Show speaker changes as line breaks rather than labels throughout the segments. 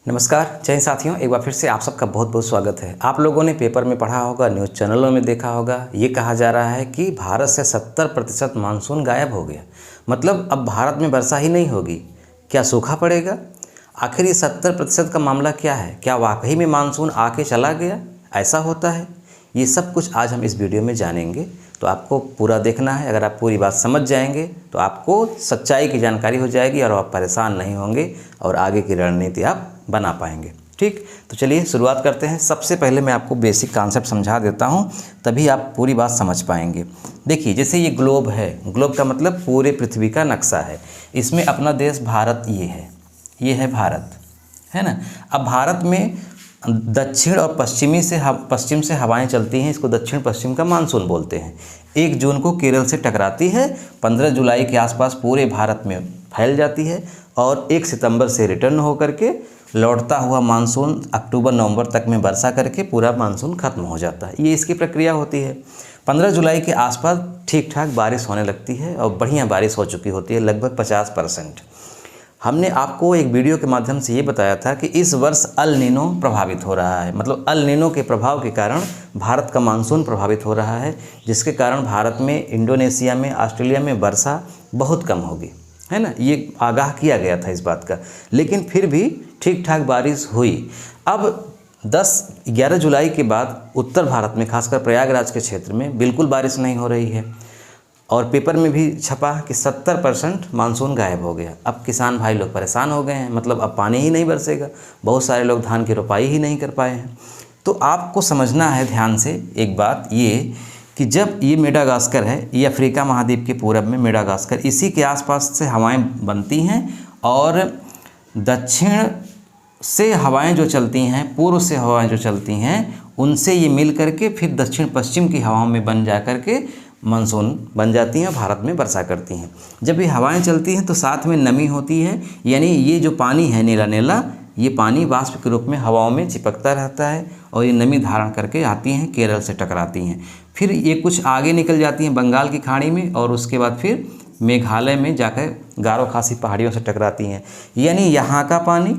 नमस्कार जय हिंद साथियों, एक बार फिर से आप सबका बहुत बहुत स्वागत है। आप लोगों ने पेपर में पढ़ा होगा, न्यूज़ चैनलों में देखा होगा, ये कहा जा रहा है कि भारत से 70% मानसून गायब हो गया। मतलब अब भारत में वर्षा ही नहीं होगी, क्या सूखा पड़ेगा? आखिर ये 70% का मामला क्या है? क्या वाकई में मानसून आके चला गया? ऐसा होता है? ये सब कुछ आज हम इस वीडियो में जानेंगे, तो आपको पूरा देखना है। अगर आप पूरी बात समझ जाएंगे तो आपको सच्चाई की जानकारी हो जाएगी और आप परेशान नहीं होंगे और आगे की रणनीति आप बना पाएंगे। ठीक, तो चलिए शुरुआत करते हैं। सबसे पहले मैं आपको बेसिक कॉन्सेप्ट समझा देता हूं, तभी आप पूरी बात समझ पाएंगे। देखिए, जैसे ये ग्लोब है, ग्लोब का मतलब पूरे पृथ्वी का नक्शा है। इसमें अपना देश भारत ये है भारत, है ना। अब भारत में दक्षिण और पश्चिम से हवाएं चलती हैं, इसको दक्षिण पश्चिम का मानसून बोलते हैं। 1 जून को केरल से टकराती है, 15 जुलाई के आसपास पूरे भारत में फैल जाती है और 1 सितंबर से रिटर्न होकर के लौटता हुआ मानसून अक्टूबर नवंबर तक में वर्षा करके पूरा मानसून खत्म हो जाता है। ये इसकी प्रक्रिया होती है। 15 जुलाई के आसपास ठीक ठाक बारिश होने लगती है और बढ़िया बारिश हो चुकी होती है, लगभग 50%। हमने आपको एक वीडियो के माध्यम से ये बताया था कि इस वर्ष अल नीनो प्रभावित हो रहा है। मतलब अल नीनो के प्रभाव के कारण भारत का मानसून प्रभावित हो रहा है, जिसके कारण भारत में, इंडोनेशिया में, ऑस्ट्रेलिया में वर्षा बहुत कम होगी, है ना। ये आगाह किया गया था इस बात का, लेकिन फिर भी ठीक ठाक बारिश हुई। अब 10-11 जुलाई के बाद उत्तर भारत में, खासकर प्रयागराज के क्षेत्र में बिल्कुल बारिश नहीं हो रही है और पेपर में भी छपा कि 70% मानसून गायब हो गया। अब किसान भाई लोग परेशान हो गए हैं, मतलब अब पानी ही नहीं बरसेगा। बहुत सारे लोग धान की रोपाई ही नहीं कर पाए हैं। तो आपको समझना है ध्यान से एक बात ये कि जब ये मेडागास्कर है, ये अफ्रीका महाद्वीप के पूरब में मेडागास्कर, इसी के आसपास से हवाएं बनती हैं और दक्षिण से हवाएं जो चलती हैं, पूर्व से हवाएं जो चलती हैं, उनसे ये मिल करके फिर दक्षिण पश्चिम की हवाओं में बन जा कर के मानसून बन जाती हैं, भारत में वर्षा करती हैं। जब ये हवाएं चलती हैं तो साथ में नमी होती है, यानी ये जो पानी है नीला नीला, ये पानी वाष्प के रूप में हवाओं में चिपकता रहता है और ये नमी धारण करके आती हैं, केरल से टकराती हैं। फिर ये कुछ आगे निकल जाती हैं बंगाल की खाड़ी में और उसके बाद फिर मेघालय में जाकर गारो खासी पहाड़ियों से टकराती हैं। यानी यहाँ का पानी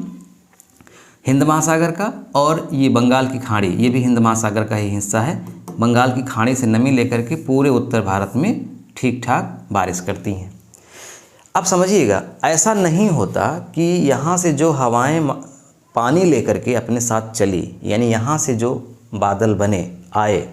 हिंद महासागर का और ये बंगाल की खाड़ी, ये भी हिंद महासागर का ही हिस्सा है। बंगाल की खाड़ी से नमी लेकर के पूरे उत्तर भारत में ठीक ठाक बारिश करती हैं। अब समझिएगा, ऐसा नहीं होता कि यहाँ से जो हवाएं पानी लेकर के अपने साथ चली, यानी यहाँ से जो बादल बने आए,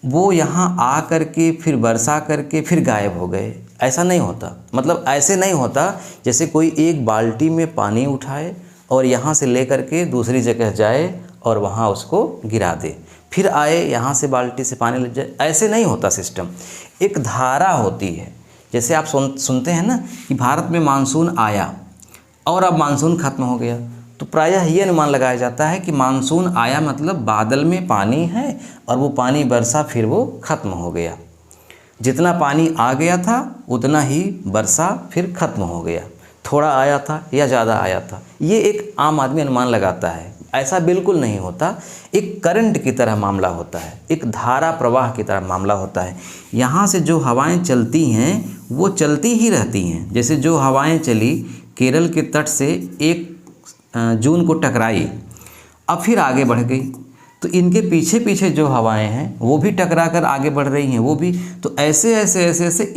वो यहाँ आ कर के फिर वर्षा करके फिर गायब हो गए। ऐसा नहीं होता। मतलब ऐसे नहीं होता जैसे कोई एक बाल्टी में पानी उठाए और यहाँ से ले कर के दूसरी जगह जाए और वहाँ उसको गिरा दे, फिर आए यहाँ से बाल्टी से पानी ले जाए। ऐसे नहीं होता सिस्टम। एक धारा होती है। जैसे आप सुनते हैं ना कि भारत में मानसून आया और अब मानसून खत्म हो गया, तो प्रायः ये अनुमान लगाया जाता है कि मानसून आया मतलब बादल में पानी है और वो पानी बरसा, फिर वो खत्म हो गया। जितना पानी आ गया था उतना ही बरसा, फिर खत्म हो गया। थोड़ा आया था या ज़्यादा आया था, ये एक आम आदमी अनुमान लगाता है। ऐसा बिल्कुल नहीं होता। एक करंट की तरह मामला होता है, एक धारा प्रवाह की तरह मामला होता है। यहाँ से जो हवाएं चलती हैं वो चलती ही रहती हैं। जैसे जो हवाएं चली केरल के तट से 1 जून को टकराई, अब फिर आगे बढ़ गई, तो इनके पीछे पीछे जो हवाएं हैं वो भी टकरा कर आगे बढ़ रही हैं, वो भी। तो ऐसे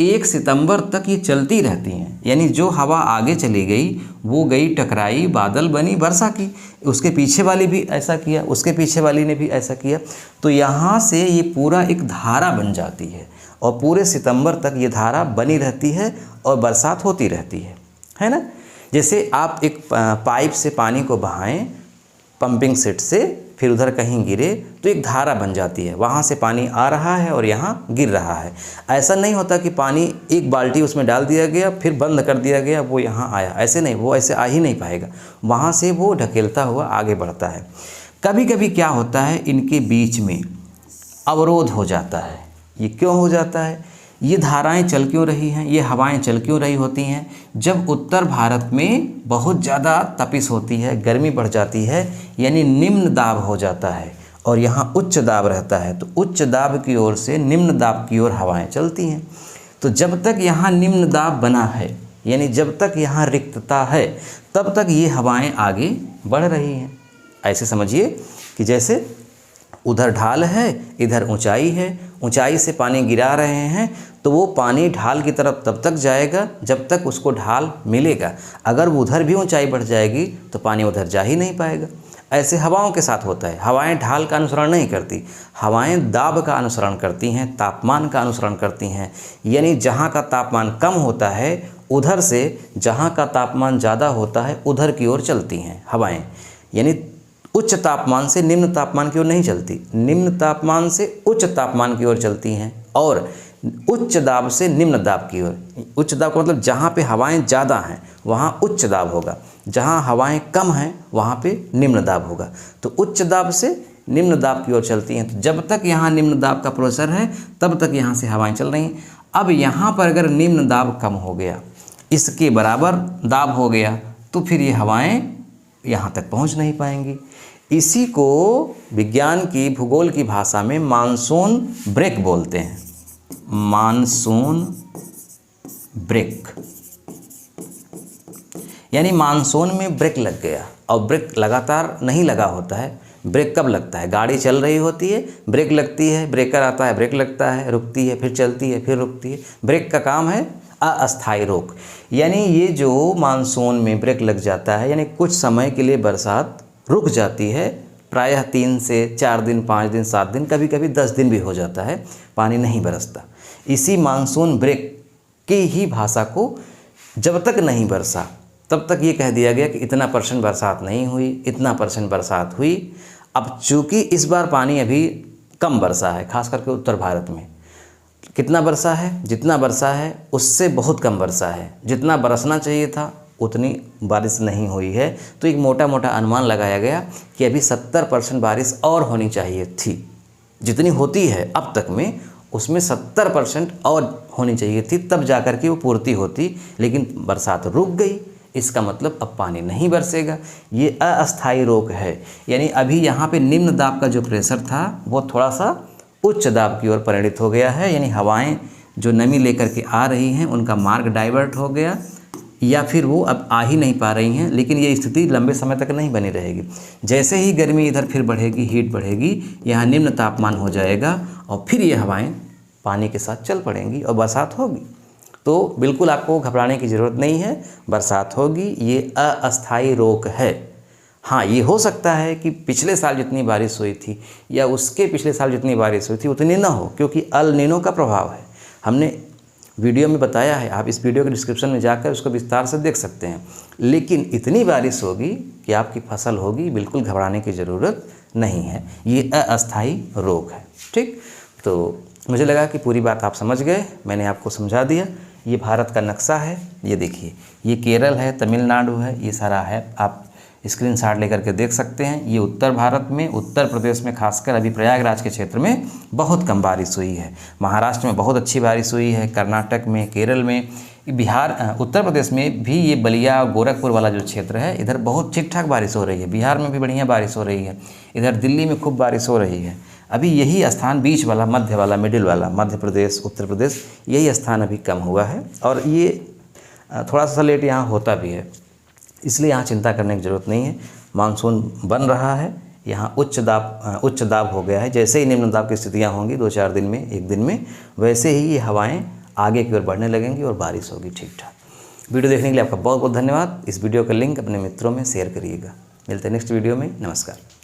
1 सितंबर तक ये चलती रहती हैं। यानी जो हवा आगे चली गई वो गई, टकराई, बादल बनी, वर्षा की, उसके पीछे वाली भी ऐसा किया, उसके पीछे वाली ने भी ऐसा किया। तो यहाँ से ये पूरा एक धारा बन जाती है और पूरे सितंबर तक ये धारा बनी रहती है और बरसात होती रहती है ना। जैसे आप एक पाइप से पानी को बहाएं पंपिंग सेट से, फिर उधर कहीं गिरे तो एक धारा बन जाती है, वहाँ से पानी आ रहा है और यहाँ गिर रहा है। ऐसा नहीं होता कि पानी एक बाल्टी उसमें डाल दिया गया फिर बंद कर दिया गया वो यहाँ आया, ऐसे नहीं, वो ऐसे आ ही नहीं पाएगा। वहाँ से वो ढकेलता हुआ आगे बढ़ता है। कभी कभी क्या होता है, इनके बीच में अवरोध हो जाता है। ये क्यों हो जाता है? ये धाराएं चल क्यों रही हैं, ये हवाएं चल क्यों रही होती हैं? जब उत्तर भारत में बहुत ज़्यादा तपिश होती है, गर्मी बढ़ जाती है, यानी निम्न दाब हो जाता है और यहाँ उच्च दाब रहता है, तो उच्च दाब की ओर से निम्न दाब की ओर हवाएं चलती हैं। तो जब तक यहाँ निम्न दाब बना है, यानी जब तक यहाँ रिक्तता है तब तक ये हवाएं आगे बढ़ रही हैं। ऐसे समझिए कि जैसे उधर ढाल है, इधर ऊंचाई है, ऊंचाई से पानी गिरा रहे हैं तो वो पानी ढाल की तरफ तब तक जाएगा जब तक उसको ढाल मिलेगा। अगर उधर भी ऊंचाई बढ़ जाएगी तो पानी उधर जा ही नहीं पाएगा। ऐसे हवाओं के साथ होता है। हवाएं ढाल का अनुसरण नहीं करती, हवाएं दाब का अनुसरण करती हैं, तापमान का अनुसरण करती हैं। यानी जहाँ का तापमान कम होता है उधर से जहाँ का तापमान ज़्यादा होता है उधर की ओर चलती हैं हवाएं। यानी उच्च तापमान से निम्न तापमान की ओर नहीं चलती, निम्न तापमान से उच्च तापमान की ओर चलती हैं और उच्च दाब से निम्न दाब की ओर। उच्च दाब का मतलब जहाँ पे हवाएं ज़्यादा हैं वहाँ उच्च दाब होगा, जहाँ हवाएं कम हैं वहाँ पे निम्न दाब होगा। तो उच्च दाब से निम्न दाब की ओर चलती हैं। तो जब तक यहाँ निम्न दाब का प्रेशर है तब तक यहाँ से हवाएं चल रही हैं। अब यहाँ पर अगर निम्न दाब कम हो गया, इसके बराबर दाब हो गया, तो फिर ये हवाएं यहाँ तक पहुँच नहीं पाएंगी। इसी को विज्ञान की भूगोल की भाषा में मानसून ब्रेक बोलते हैं। मानसून ब्रेक यानी मानसून में ब्रेक लग गया। और ब्रेक लगातार नहीं लगा होता है। ब्रेक कब लगता है? गाड़ी चल रही होती है, ब्रेक लगती है, ब्रेकर आता है, ब्रेक लगता है, रुकती है, फिर चलती है, फिर रुकती है। ब्रेक का काम है अस्थायी रोक। यानी ये जो मानसून में ब्रेक लग जाता है यानी कुछ समय के लिए बरसात रुक जाती है, प्रायः 3 से 4 दिन, 5 दिन, 7 दिन, कभी कभी 10 दिन भी हो जाता है, पानी नहीं बरसता। इसी मानसून ब्रेक की ही भाषा को जब तक नहीं बरसा तब तक ये कह दिया गया कि इतना % बरसात नहीं हुई, इतना % बरसात हुई। अब चूँकि इस बार पानी अभी कम बरसा है, खास करके उत्तर भारत में। कितना बरसा है? जितना बरसा है उससे बहुत कम बरसा है। जितना बरसना चाहिए था उतनी बारिश नहीं हुई है। तो एक मोटा मोटा अनुमान लगाया गया कि अभी 70% बारिश और होनी चाहिए थी। जितनी होती है अब तक में उसमें 70% और होनी चाहिए थी, तब जाकर के वो पूर्ति होती। लेकिन बरसात रुक गई, इसका मतलब अब पानी नहीं बरसेगा। ये अस्थायी रोक है। यानी अभी यहाँ पे निम्न दाब का जो प्रेशर था वो थोड़ा सा उच्च दाब की ओर परिणित हो गया है। यानी हवाएं जो नमी लेकर के आ रही हैं उनका मार्ग डाइवर्ट हो गया, या फिर वो अब आ ही नहीं पा रही हैं। लेकिन ये स्थिति लंबे समय तक नहीं बनी रहेगी। जैसे ही गर्मी इधर फिर बढ़ेगी, हीट बढ़ेगी, यहाँ निम्न तापमान हो जाएगा और फिर ये हवाएं पानी के साथ चल पड़ेंगी और बरसात होगी। तो बिल्कुल आपको घबराने की ज़रूरत नहीं है, बरसात होगी। ये अस्थायी रोक है। हाँ, ये हो सकता है कि पिछले साल जितनी बारिश हुई थी या उसके पिछले साल जितनी बारिश हुई थी उतनी ना हो, क्योंकि अल नीनो का प्रभाव है। हमने वीडियो में बताया है, आप इस वीडियो के डिस्क्रिप्शन में जाकर उसको विस्तार से देख सकते हैं। लेकिन इतनी बारिश होगी कि आपकी फसल होगी, बिल्कुल घबराने की ज़रूरत नहीं है। ये अस्थायी रोग है। ठीक, तो मुझे लगा कि पूरी बात आप समझ गए, मैंने आपको समझा दिया। ये भारत का नक्शा है, ये देखिए, ये केरल है, तमिलनाडु है, ये सारा है। आप स्क्रीनशॉट लेकर के देख सकते हैं। ये उत्तर भारत में, उत्तर प्रदेश में खासकर अभी प्रयागराज के क्षेत्र में बहुत कम बारिश हुई है। महाराष्ट्र में बहुत अच्छी बारिश हुई है, कर्नाटक में, केरल में, बिहार, उत्तर प्रदेश में भी ये बलिया गोरखपुर वाला जो क्षेत्र है इधर बहुत ठीक ठाक बारिश हो रही है। बिहार में भी बढ़िया बारिश हो रही है। इधर दिल्ली में खूब बारिश हो रही है। अभी यही स्थान बीच वाला, मध्य वाला, मिडिल वाला, मध्य प्रदेश, उत्तर प्रदेश, यही स्थान अभी कम हुआ है। और ये थोड़ा सा लेट यहाँ होता भी है, इसलिए यहाँ चिंता करने की ज़रूरत नहीं है। मानसून बन रहा है, यहाँ उच्च दाब हो गया है। जैसे ही निम्न दाब की स्थितियाँ होंगी 2-4 दिन में, 1 दिन में, वैसे ही ये हवाएं आगे की ओर बढ़ने लगेंगी और बारिश होगी ठीक ठाक। वीडियो देखने के लिए आपका बहुत बहुत धन्यवाद। इस वीडियो का लिंक अपने मित्रों में शेयर करिएगा। मिलते हैं नेक्स्ट वीडियो में। नमस्कार।